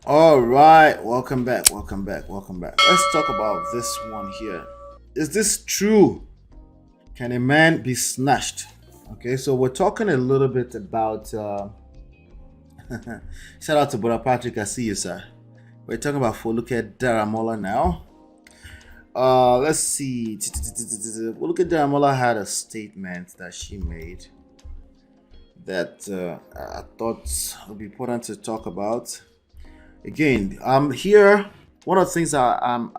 All right, welcome back, welcome back, welcome back. Let's talk about this one here. Is this true? Can a man be snatched? Okay, so we're talking a little bit about. Shout out to Brother Patrick, I see you, sir. We're talking about Foluke Daramola now. Let's see. Foluke Daramola had a statement that she made that I thought would be important to talk about. Again, I'm here. One of the things I'm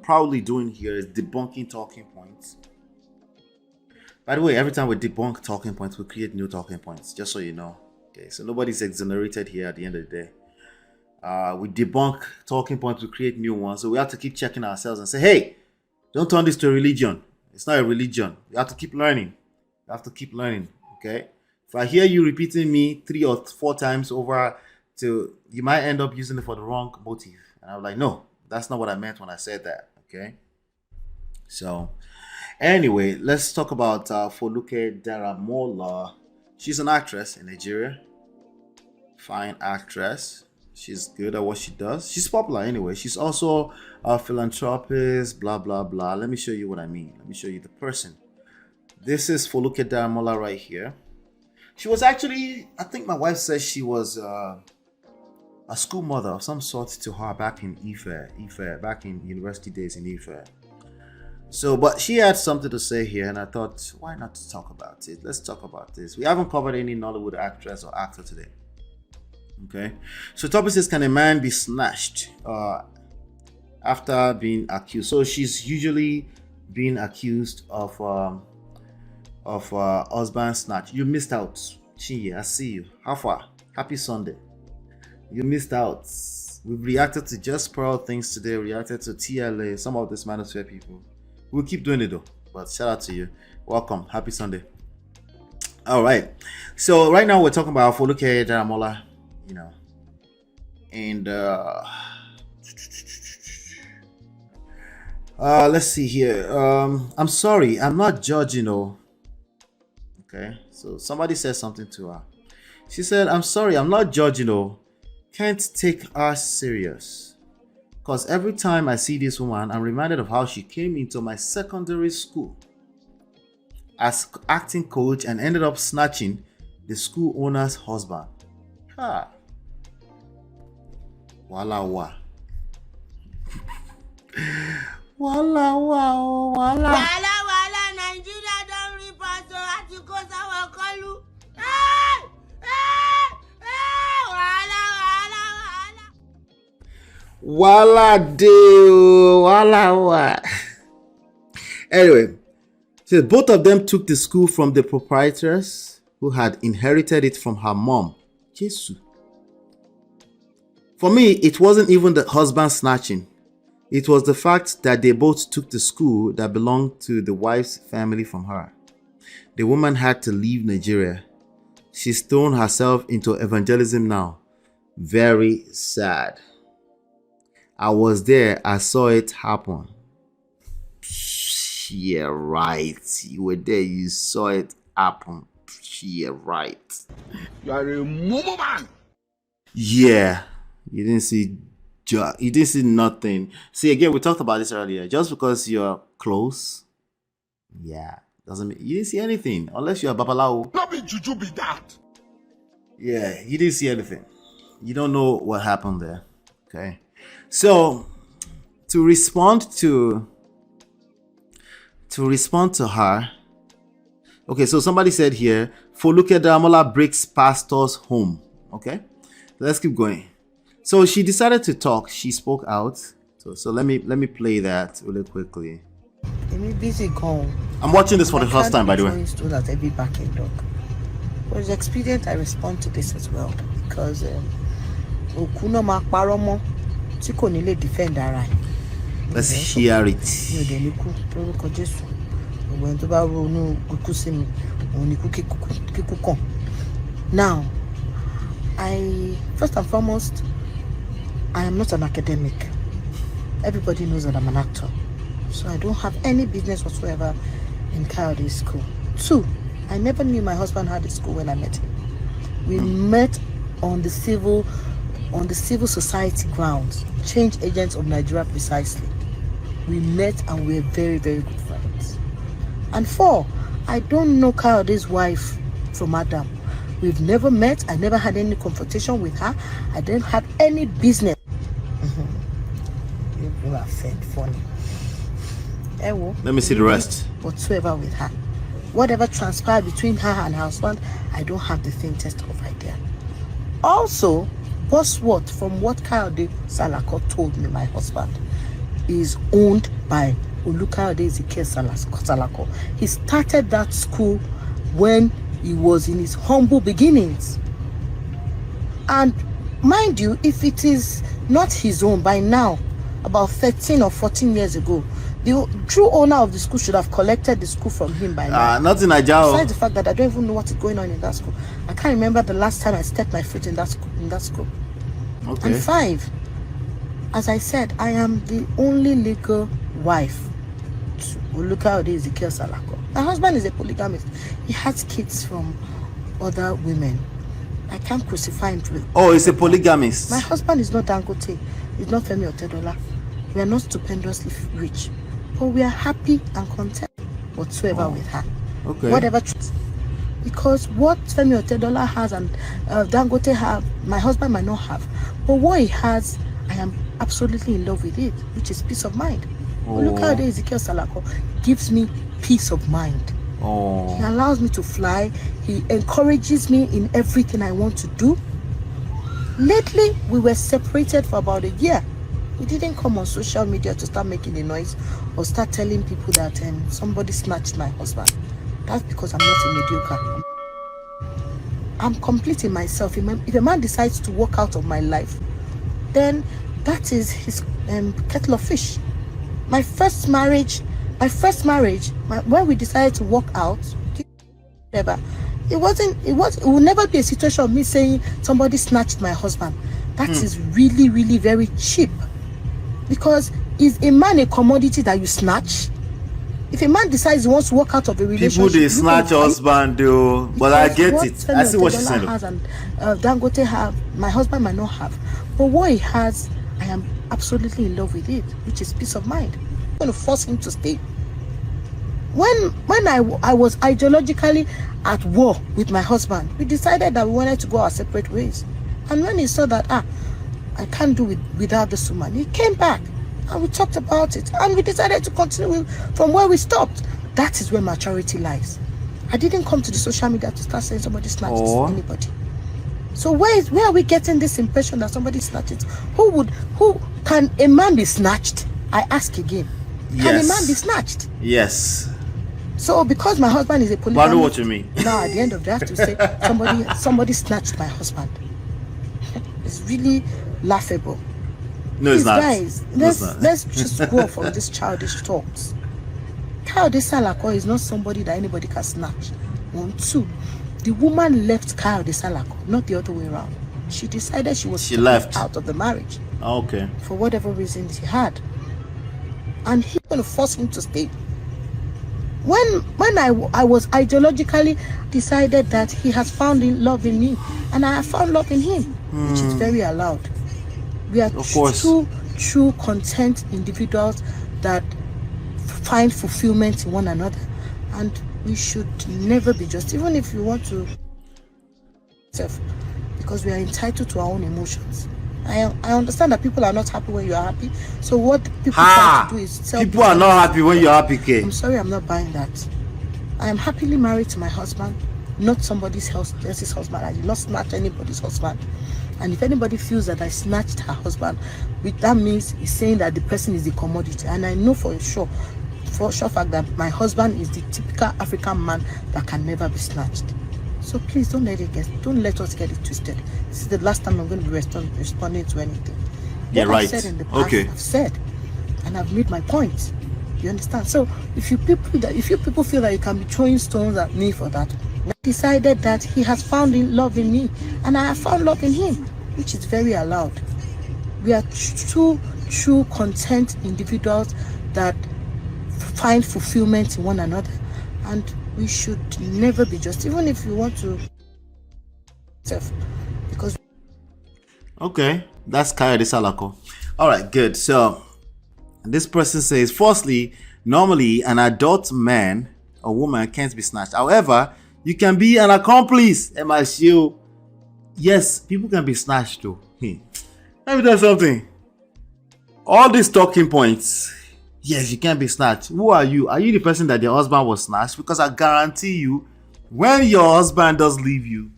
proudly doing here is debunking talking points. By the way, every time we debunk talking points, we create new talking points, just so you know. Okay, so nobody's exonerated here at the end of the day. We debunk talking points, we create new ones. So we have to keep checking ourselves and say, hey, don't turn this to a religion. It's not a religion. You have to keep learning. You have to keep learning, okay? If I hear you repeating me 3 or 4 times over, you might end up using it for the wrong motive. And I'm like, no, that's not what I meant when I said that, okay? So, anyway, let's talk about Foluke Daramola. She's an actress in Nigeria. Fine actress. She's good at what she does. She's popular anyway. She's also a philanthropist, blah, blah, blah. Let me show you what I mean. Let me show you the person. This is Foluke Daramola right here. She was actually, I think my wife says she was a school mother of some sort to her back in Ife, back in university days in Ife. So, but she had something to say here, and I thought, why not talk about it? Let's talk about this. We haven't covered any Nollywood actress or actor today. Okay, so topic says, can a man be snatched after being accused? So she's usually being accused of husband snatch. You missed out, Chinye. I see you. How far? Happy Sunday. You missed out. We've reacted to Just Pearl things today. Reacted to TLA. Some of this manosphere people. We'll keep doing it though. But shout out to you. Welcome. Happy Sunday. All right. So right now we're talking about Foluke Daramola. You know, and let's see here. I'm sorry, I'm not judging. Okay, so somebody said something to her. She said, I'm sorry, I'm not judging. Can't take her serious, because every time I see this woman, I'm reminded of how she came into my secondary school as acting coach and ended up snatching the school owner's husband. Ha. Wala wa. Wala wa. Wala. Nigeria don't report so articles our call. Hey! Wala de. Wala wa. Anyway, so both of them took the school from the proprietress who had inherited it from her mom. Jesus. For me, it wasn't even the husband snatching. It was the fact that they both took the school that belonged to the wife's family from her. The woman had to leave Nigeria. She's thrown herself into evangelism now. Very sad. I was there. I saw it happen. Yeah, right. You were there. You saw it happen. Yeah, right. You are a mumu man. Yeah. You didn't see nothing. See, again, we talked about this earlier. Just because you're close, yeah, doesn't mean you didn't see anything. Unless you're a babalawo. Not be juju be that. Yeah, you didn't see anything. You don't know what happened there. Okay. So to respond to her. Okay, so somebody said here, Foluke Daramola breaks pastor's home. Okay. Let's keep going. So she decided to talk. She spoke out. So let me play that really quickly. I'm watching this for the first time, by the way. At every back end dog. But it's expedient I respond to this as well, because Okuno ma paromo tí kò ní lè defend ara. Let's hear it. Now, first and foremost, I am not an academic. Everybody knows that I'm an actor. So I don't have any business whatsoever in Kayode school. 2, I never knew my husband had a school when I met him. We met on the civil on the civil society grounds, change agents of Nigeria precisely. We met and we were very, very good friends. And 4, I don't know Kayode's wife from Adam. We've never met. I never had any confrontation with her. I didn't have any business. You are fed funny. Let me see the rest. Whatsoever with her. Whatever transpired between her and her husband, I don't have the faintest of idea. Also, what's what from what Kayode Salako told me, my husband is owned by Foluke Salako. He started that school when he was in his humble beginnings. And mind you, if it is not his own by now, about 13 or 14 years ago, the true owner of the school should have collected the school from him by now. Not in Nigeria. Besides the fact that I don't even know what is going on in that school. I can't remember the last time I stepped my foot in that school. Okay. And 5, as I said, I am the only legal wife to Foluke Salako. My husband is a polygamist. He has kids from other women. I can't crucify him to it. Oh, he's a polygamist. My husband is not Dangote. He's not Femi Otedola. We are not stupendously rich, but we are happy and content whatsoever with her. Okay. Whatever. Because what Femi Otedola has and Dangote have, my husband might not have. But what he has, I am absolutely in love with it, which is peace of mind. Look how Ezekiel Salako gives me peace of mind. He allows me to fly. He encourages me in everything I want to do. Lately, we were separated for about a year. He didn't come on social media to start making a noise or start telling people that somebody snatched my husband. That's because I'm not a mediocre. I'm complete in myself. If a man decides to walk out of my life, then that is his kettle of fish. My first marriage, when we decided to walk out, whatever, it will never be a situation of me saying somebody snatched my husband. That is really, really very cheap. Because is a man a commodity that you snatch? If a man decides he wants to walk out of a relationship, people they snatch husband though. But I get it. I see what she's saying. And Dangote have, my husband might not have. But what he has, I am absolutely in love with it, which is peace of mind. I'm going to force him to stay. When I was ideologically at war with my husband, we decided that we wanted to go our separate ways. And when he saw that I can't do it without this woman, he came back and we talked about it and we decided to continue from where we stopped. That is where maturity lies. I didn't come to the social media to start saying somebody snatched anybody. So where are we getting this impression that somebody snatches? Who can a man be snatched? I ask again. Can a man be snatched? Yes. So because my husband is a polygamist, I know what you mean. Now at the end of the day, I have to say somebody snatched my husband. It's really laughable. No, it's not. Guys, let's just go from these childish talks. Kayode Salako is not somebody that anybody can snatch. 1, 2. The woman left Kayode Salako, not the other way around. She decided she left out of the marriage. Okay. For whatever reason he had. And he's going to force him to stay. When I was ideologically decided that he has found love in me and I have found love in him, which is very allowed. We are two true content individuals that find fulfillment in one another, and we should never be just, even if you want to, because we are entitled to our own emotions. I understand that people are not happy when you are happy. So what people try to do is tell people are not happy when you're happy, Kay. I'm sorry, I'm not buying that. I am happily married to my husband, not somebody else's husband. I did not snatch anybody's husband. And if anybody feels that I snatched her husband, that means he's saying that the person is a commodity. And I know for sure fact that my husband is the typical African man that can never be snatched. So please don't let us get it twisted. This is the last time I'm going to be responding to anything. Yeah, right. I've said in the past, I've said, and I've made my point. You understand? So if you people feel that you can be throwing stones at me for that, I decided that he has found love in me, and I have found love in him, which is very allowed. We are two true content individuals that find fulfillment in one another, and we should never be just, even if you want to, because Okay, that's Kayode Salako. All right, good. So this person says, firstly, normally an adult man or woman can't be snatched. However, you can be an accomplice. MSU. Yes, people can be snatched too. Let me tell you something. All these talking points. Yes, you can be snatched. Who are you? Are you the person that your husband was snatched? Because I guarantee you, when your husband does leave you,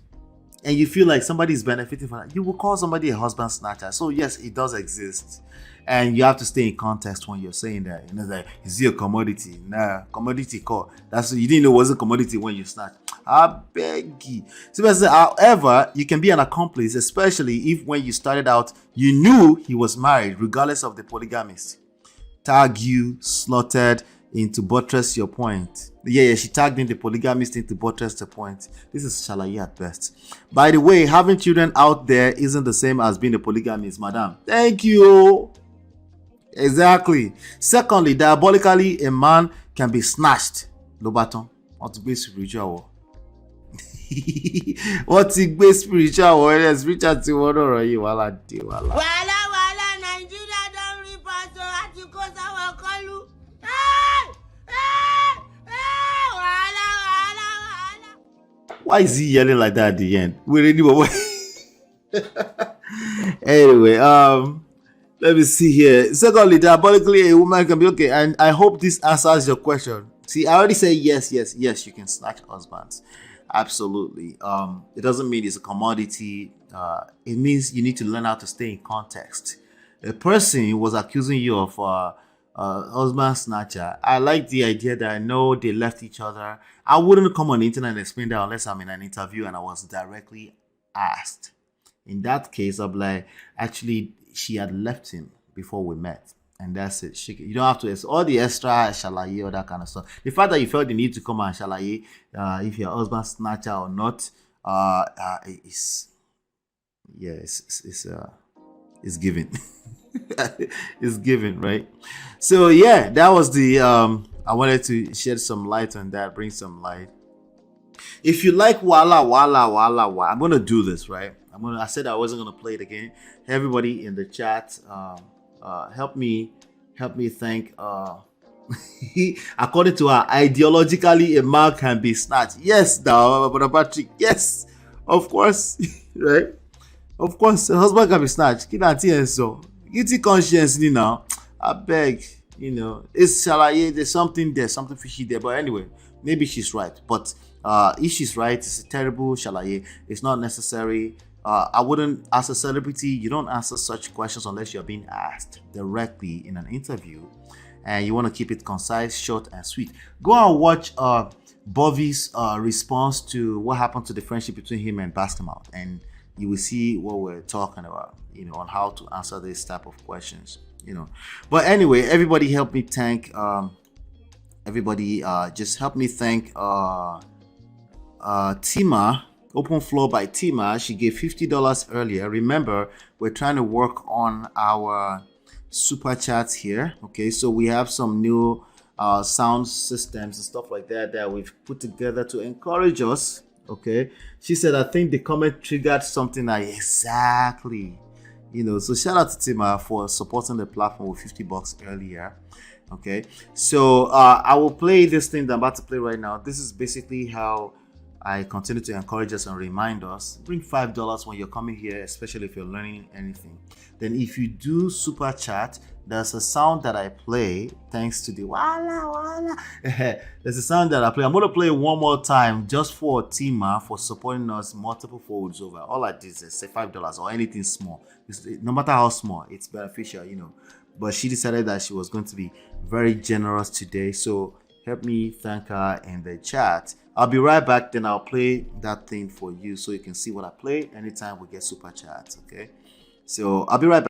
and you feel like somebody is benefiting from that, you will call somebody a husband snatcher. So yes, it does exist. And you have to stay in context when you're saying that. You know, like, is it a commodity? Nah, commodity call. That's you didn't know it was a commodity when you snatch. I beg you. So, however, you can be an accomplice, especially if when you started out, you knew he was married, regardless of the polygamist. Tag you, slaughtered in to buttress your point. Yeah, she tagged in the polygamist in to buttress the point. This is shalaye at best. By the way, having children out there isn't the same as being a polygamist, madam. Thank you. Exactly. Secondly, diabolically, a man can be snatched. Lobaton. What to be spiritual? What to be spiritual? Spiritual to one or you wala de wala. Wala, Nigeria don't report so at you cause I will call you. Wala. Why is he yelling like that at the end? We really Anyway, let me see here. Secondly, diabolically, a woman can be okay. And I hope this answers your question. See, I already said yes, you can snatch husbands. Absolutely. It doesn't mean it's a commodity. It means you need to learn how to stay in context. A person was accusing you of husband snatcher. I like the idea that I know they left each other. I wouldn't come on the internet and explain that unless I'm in an interview and I was directly asked. In that case, I'm like, actually, she had left him before we met. And that's it. You don't have to all the extra shalaye or that kind of stuff. The fact that you felt the need to come and shalaye if your husband snatcher or not, it's given. It's given, right? So yeah, that was the I wanted to shed some light on that, bring some light. If you like wala, I'm gonna do this, right? I said I wasn't gonna play it again. Everybody in the chat, help me thank according to her, ideologically a man can be snatched. Yes, now, but Patrick, yes, of course, right? Of course, a husband can be snatched. Guilty conscience now. I beg, it's shalaye, there's something fishy there. But anyway, maybe she's right. But if she's right, it's a terrible shalaye. It's not necessary. I wouldn't, as a celebrity, you don't answer such questions unless you're being asked directly in an interview. And you want to keep it concise, short, and sweet. Go and watch Bobby's response to what happened to the friendship between him and Basketball. And you will see what we're talking about, on how to answer this type of questions, But anyway, everybody help me thank, just help me thank Tima. Open Floor by Tima. She gave $50 earlier. Remember, we're trying to work on our super chats here. Okay, so we have some new sound systems and stuff like that we've put together to encourage us. Okay, she said, I think the comment triggered something exactly. So shout out to Tima for supporting the platform with $50 earlier. Okay, so I will play this thing that I'm about to play right now. This is basically how I continue to encourage us and remind us, bring $5 when you're coming here, especially if you're learning anything. Then if you do super chat, there's a sound that I play thanks to the wala. There's a sound that I play. I'm going to play one more time just for Tima for supporting us multiple folds over. All I did is say $5 or anything small. No matter how small, it's beneficial, But she decided that she was going to be very generous today. So help me thank her in the chat. I'll be right back, then I'll play that thing for you so you can see what I play anytime we get super chats, okay? So I'll be right back.